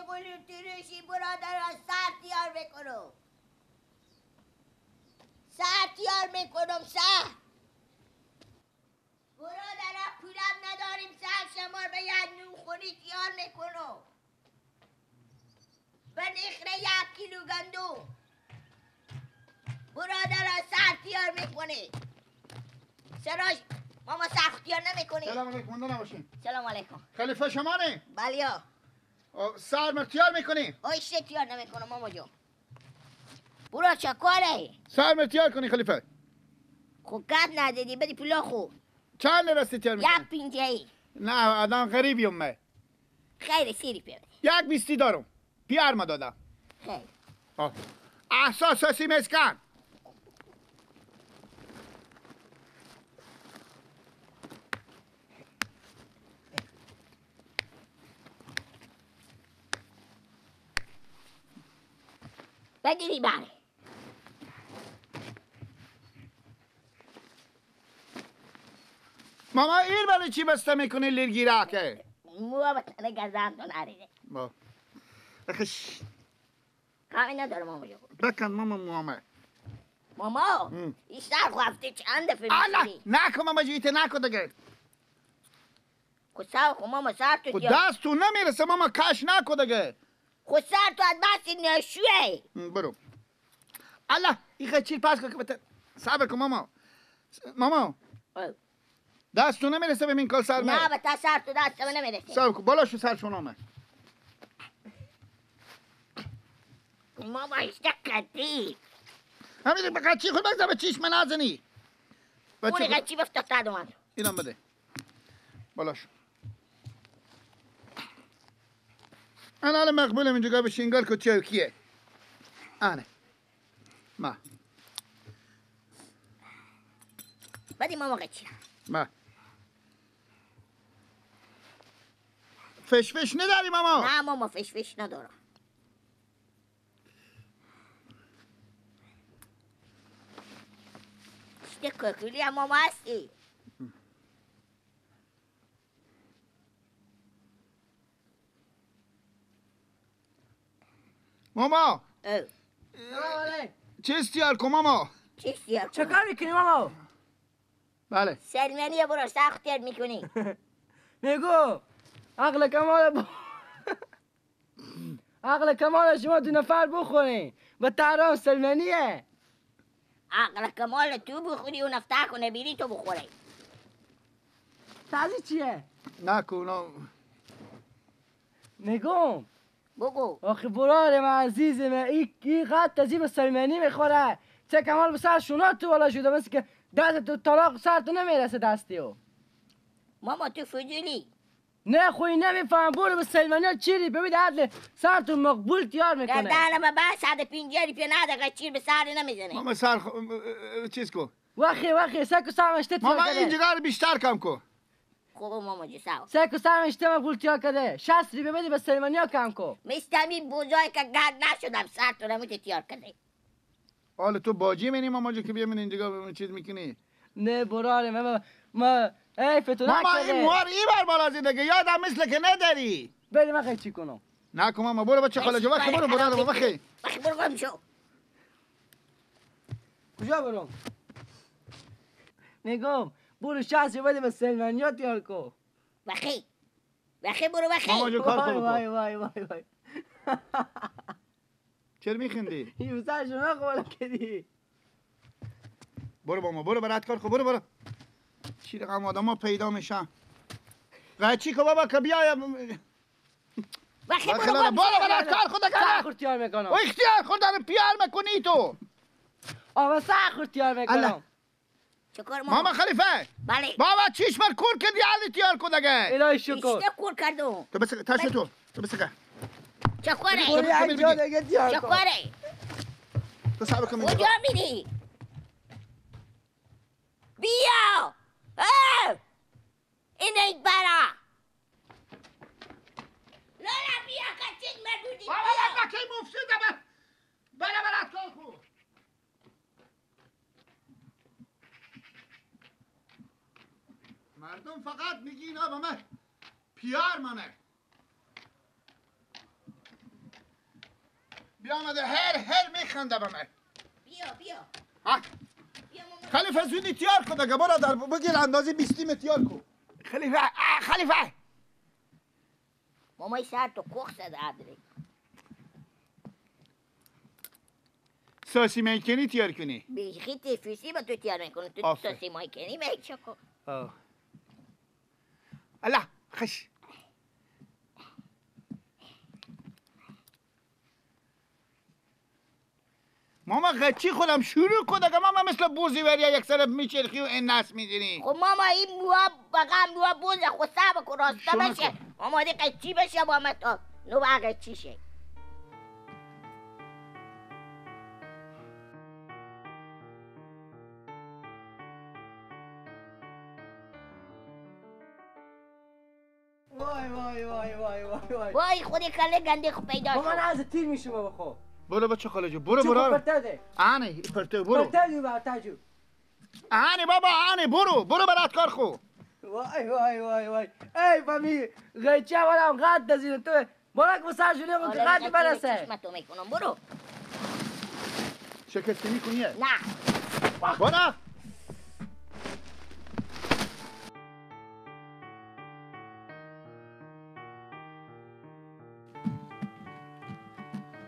قلو تیرشی برادران سر تیار میکنم سر تیار میکنم سر برادران پولم نداریم سر شمار به یک نونخوری تیار میکنم به نخره 1 کیلو گندم برادران سر تیار میکنه سراج ماما سر تیار نمیکنه سلام علیکم مونده نباشین سلام علیکم خلیفه شما نه؟ بله سر مرتیار میکنی؟ آیشه تیار نمیکنم ماما جان برو چکاره سر مرتیار کنی خلیفه خب کت ندادی بدی پولا خوب چند رستی تیار میکنی؟ 1.50 نه آدم غریبیم من خیلی سیری پیاده 1.20 دارم پیار ما دادم خیلی احساساسی مسکن بگیری بله ماما این برای چی بسته میکنی لیرگیره که؟ موها بطنه گردن تو نریده با بخش کامی نداره ماما جان بکن ماما ماما این سر هفته چند دفعه الله میشوری نکن ماما جیته نکن دیگه خود سر خود ماما سر تو خود تیار دست تو نمیرسه ماما کش نکن دیگه خود سر تو از بس نشوه برو الله این خیلی چیل پس کن که بته صبر کن ماما دست تو نمیرسه به من کل سر نه به تا سر تو دست من نمیرسه صبر کن بالا شو سر شونامه ماما اشتکتی همین به قچی خود بگذار به چیش من نزنی اونی قچی بفتاد اومد اینم بده بالا شو انا الان مقبولم اینجا به شنگار کتیه کیه آنه ما بدی ماما قچی ما فش نداری ماما نه ماما فش ندارم اشته ککولی هم ماما هستی ماما چیز تیار کن ماما چیز تیار چه کنم کار میکنی ماما؟ بله سلمانی برو سخت تیار میکنی نگو عقل کمال عقل کمال شما 2 نفر بخورین و تهران سلمانیه عقل کمال تو بخوری و نفتح کنه بیری تو بخوری تازی چیه؟ نکن نگو بگو آخه برار من عزیزم این قد تازی به سلمانی میخوره چه کمال به سر شونا تو والا شده مثل که دست تو طلاق سر تو نمیرسه دستیو ماما تو فجولی نه خوی نمیفهم برو به سلمانی ها چیری ببید عدل سر تو مقبول تیار میکنه گردنم به 150 روپیه نده چیر به سر نمیزنه ماما سر چیز کن وخی سکو سرمشته تیار ماما کده این جگر بیشتر کم کن خوب ماما جو ساو سکو سرمشته مقبول تیار کده 60 روپیه بدی به سلمانی ها کم کن مستمی بوزای که گرد نشدم سر تو نمیشه تیار کنه حالا تو باجی منی ماما جو که بیا من اینجا چیز میکنی نه براره ما حیف تو ماما نکده این موار ای بر بالا زیده یادم مثل که نداری بری من خیلی چی کنم نکن ماما برو بچه خاله جو وقتی برو بخی وقتی برو گم شو کجا برم نگم برو 60 بده به سلمانی ها تیار کن وقتی برو ماما جو کار خود وای بکن وای وای وای چرا میخندی این سر شما خواه کدی برو ماما برو برات کار خود برو چی رقم آدم ها پیدا میشن قچی که بابا که بیایم وقتی برو برو گم شو برات کار خود سخور تیار میکنم و اختیار خود دارم پیار میکنی تو آبا سخور تیار الله. میکنم چکار ماما ماما خلیفه بله بابا چیش بر کور کردی حالی تیار کن دگه الهی شکر اشته کور کردو تو بسکه تاش تو بسکه چکاره برو یک جا دیگه تیار کن چکاره تو صبر کن کجا میری بیا این ایت برا لالا بیا کچک مردودی بابا بیا که مفسده برات کار خود مردم فقط میگی اینا به من پیار منه بیامده هر میخنده به من. بیا ها خلیفه زودی تیار کن دیگه برادر بگیر اندازه 20 تیار کن. خلیفه مامای سر تو کوخ زده ادری. ساسی میکنی تیار کنی. بیخی تفیسی با تو تیار میکنه تو ساسی میکنی میچه کن. الله خش. ماما غچی خودم شروع کن دیگه ماما مثل بوزی وریا یک سر میچرخی و این نس میزنی. خب ماما این موها بقام موها بوزه خود سبا کن راسته بشه. ماما دی قچی بشه با تو نو با قچی شه. وای خودی کله گنده خود پیدا شد. ماما از تیر میشه بخو. برو بچه خاله جو برو. پرته آنه پرته برو. پرته آنه بابا آنه برو برات کار خو. وای ای فامی غچه ولم قد دزین تو برو که مساج جوری اون قد برسه. چشم تو میکنم برو. شکستی میکنیه؟ نه. برو.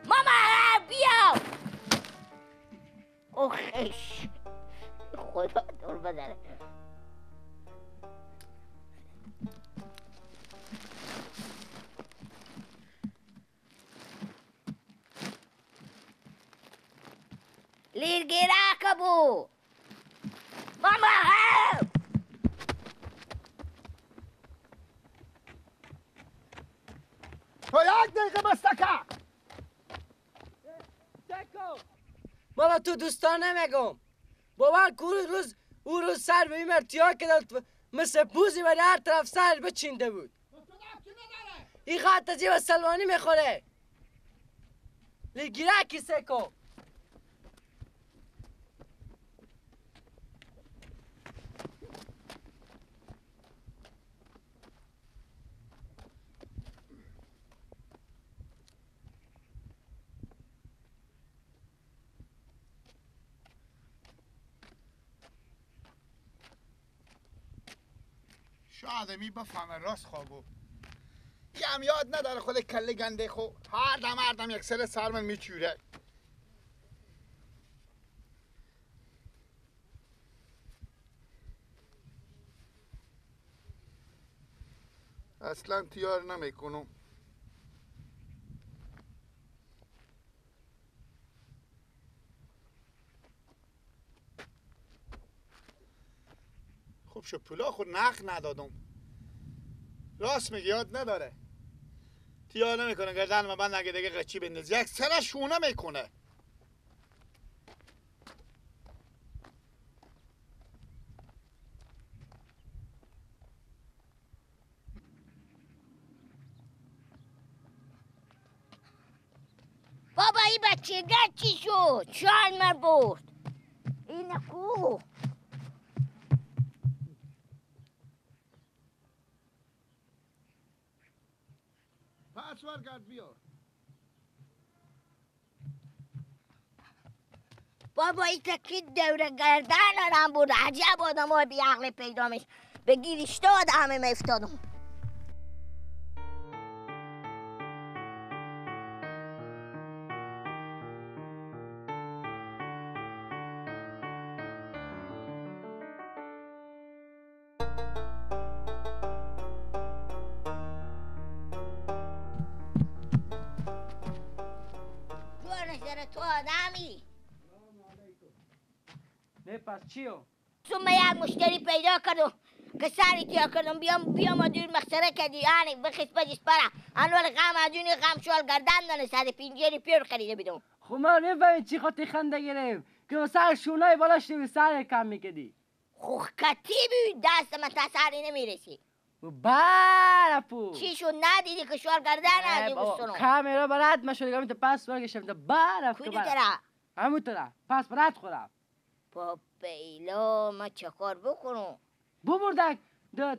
ماما بیا. اوخش خدا دور بدره. ليرجي راكبوا ماما هاو تو یک دقیقه بستکه بابا تو دوستان نمیگم بابا او روز سر به این مرتیا که مثل بوزی و هر طرف سر بچینده بود این خط از و سلوانی میخوره لیگیرکی سکو آدمی بفهمه راست خوابو یه هم یاد نداره خود کله گنده خو هر دم یک سر سرمن میچوره اصلا تیار نمیکنم خوب شو پولا خود نخ ندادم راست میگه یاد نداره تیار نمیکنه گردن من بند نگه دیگه قچی بنداز یک سر شونه میکنه بابا این بچه گرد چی شد؟ چال من برد این کو؟ پاسور گرد بیا بابا این تکید دوره گردن آرم بود عجب آدم های بی عقل پیدا میشه بگیر اشتاد همه میفتادم تو آدمی نه پس چیو؟ ثم یک مشتری پیدا کردم که سری تیا کردم بیام آدون مخسره کردی یعنی بخیص بجیس پره انوال غم آدونی غم شوال گردن دانه سر پینجری پیر خریده بیدم خب ما نفهمید چی خاطی خنده گریم که سر شونای بالاشتی و سر کم میکدی خوخ کتی بود دست من تا سری نمیرسی برپو چی شد ندیدی که شوال گردن آدی بستنم کامیرا برات ما شدگامی تا پس برگشتم تا برپو کدی ترا همون ترا پس برات خورم با بیلا ما چه کار بکنم ببردک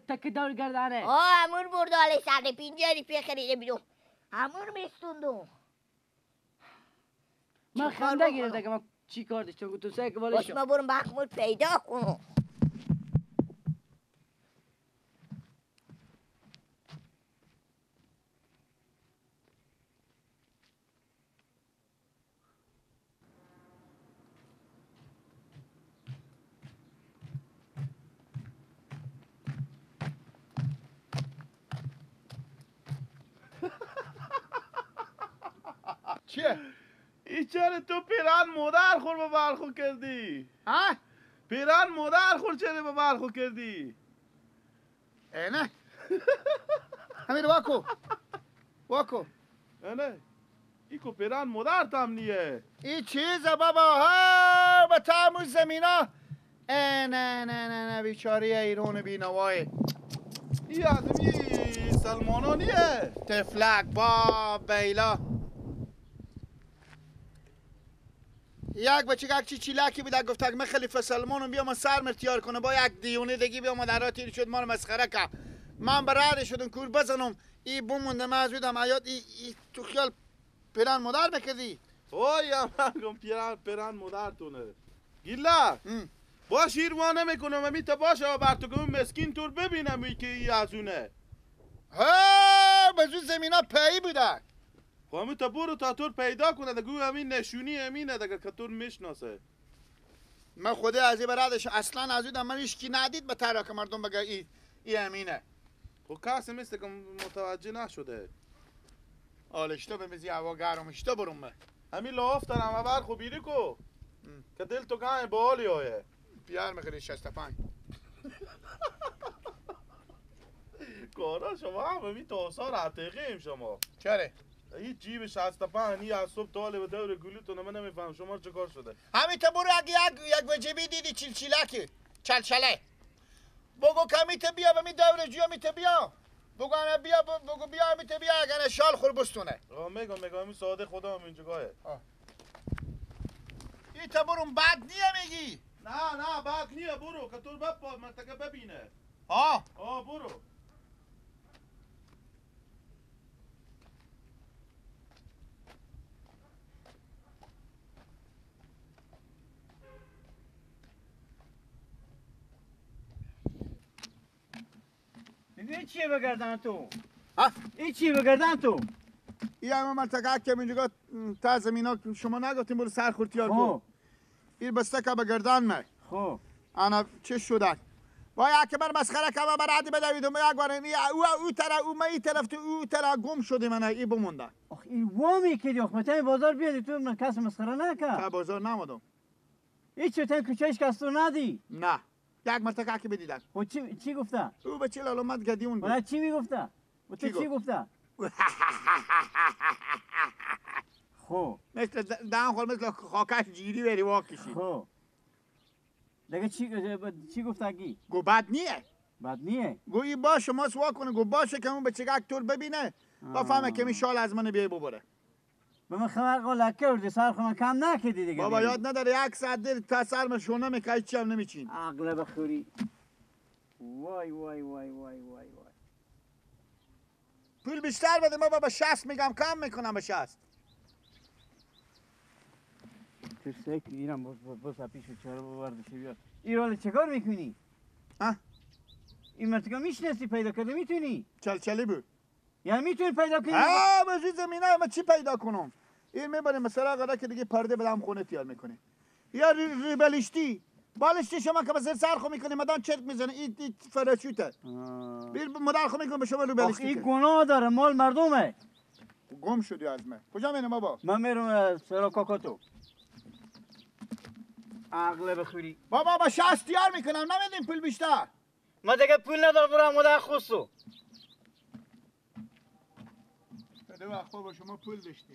تک دور گردنه همون برداله سر پینجری پی خریده بیدم همون میستوندم من چی کار خنده بکنم؟ گرفته که من چی کار داشتم تو سه که باش بالشم. ما برو محمود پیدا کنم. چیه؟ ای چرا تو پیران مادر خور به برخو کردی؟ ها؟ پیران مادر خور چرا به برخو کردی؟ نه همین واکو نه ای کو پیران مادر تام نیه. این چیزه بابا ها به تموز زمینا. نه بیچاری ایرون بینوای ای آدمی سلمانا نیه. تفلک با بیلا یک بچه یک چیلکی بود گفت من خلیفه سلمانم بیا من سر مرتیار کنه با یک دیونه دیگی بیا ما در راه تیر شد ما رو مسخره که من برای شدم کور بزنم ای بومونده من از بودم حیات ای تو خیال پیران مادر بکردی وای من گم پیران مادر تونه گیلا باش ایروانه میکنم امی تا باشه بر تو که اون مسکین تور ببینم ای که ای ازونه ها بزو زمینا پی بوده خب امی تا برو تا تور پیدا کنه دگو همین نشونی امینه دگر که تور میشناسه من خوده از این برادش اصلا از من ایشکی ندید به طرح که مردم بگه ای امینه خب کسی مثل که متوجه نشده آلشته بمیزی هوا گرمشته برون من همین لاف دارم اول خب بیری کو که دل تو گاه بالی آیه بیار مخیلی 65 کارا شما هم همین تاسار عتیقیم شما چره؟ هیچ جیب 65 هی از صبح تا به دور گلوتون من نمیفهم شما چه کار شده همین تا برو یک وجبی دیدی چلچلکی چلچله بگو کمی تا بیا بمی دور جیو می تا بیا بگو انا بیا بگو بیا می تا بیا اگر شال خور بستونه میگم همین ساده خدا هم اینجا گاهه این تا برون بد نیه میگی نه باک نیه برو که تو بپا منطقه ببینه آه برو میدونی چیه بگردن تو؟ ها؟ این چیه بگردن تو؟ این همه منطقه که اینجا تا زمینا شما نگفتیم برو سر خورتیار کن این بسته که بگردن می خب انا چه شده وای اکبر مسخره که بر عادی بدویدم یک بار او طرف او ما این طرف تو او طرف گم شدیم من این بمونده آخ این وامی که دیخ متن بازار بیادی تو من کس مسخره نکرد تا بازار نمودم هیچ چه کوچهش کس تو ندی نه یک مرتبه که بدیدن خب چی گفته؟ او به چه لالومت گدیون بود ولی چی میگفته؟ و تو چی چی گفته؟ خب مثل دهن خور مثل خاکش جیری بری واکشی خب دیگه چی گفته گی؟ گو بد نیه بد نیه گویی باشه ما سوا کنه گو باشه که اون به چه تور ببینه با فهمه که می شال از من بیای ببره به من خبر قلکه وردی سر خونه کم نکردی دیگه بابا یاد نداره یک ساعت دیر تا سر من شونه میکای چی هم نمیچین عقل بخوری وای وای وای وای وای وای پول بیشتر بده ما با 60 میگم کم میکنم به 60 تو سک ایرم بس پیش چهار بردش بیار ایران چه کار میکنی؟ ها این مرتکا میشناسی پیدا کرده میتونی؟ چلچلی بود یعنی میتونی پیدا کنی؟ ها بزی زمینه ما چی پیدا کنم این میبریم مثلا قرار که دیگه پرده بدم خونه تیار میکنه یا ریبلیشتی بالشتی شما که بزر سرخو میکنی مدان چرک میزنه این فراشوته بیر مدار خو میکنه به شما ریبلیشتی این گناه داره مال مردمه گم شدی از من کجا میرم بابا من میرم سرا کاکاتو عقل بخوری بابا با 60 تیار میکنم نمیدیم پول بیشتر ما دیگه پول ندارم برم مدر خصو بده وقت با شما پول داشتی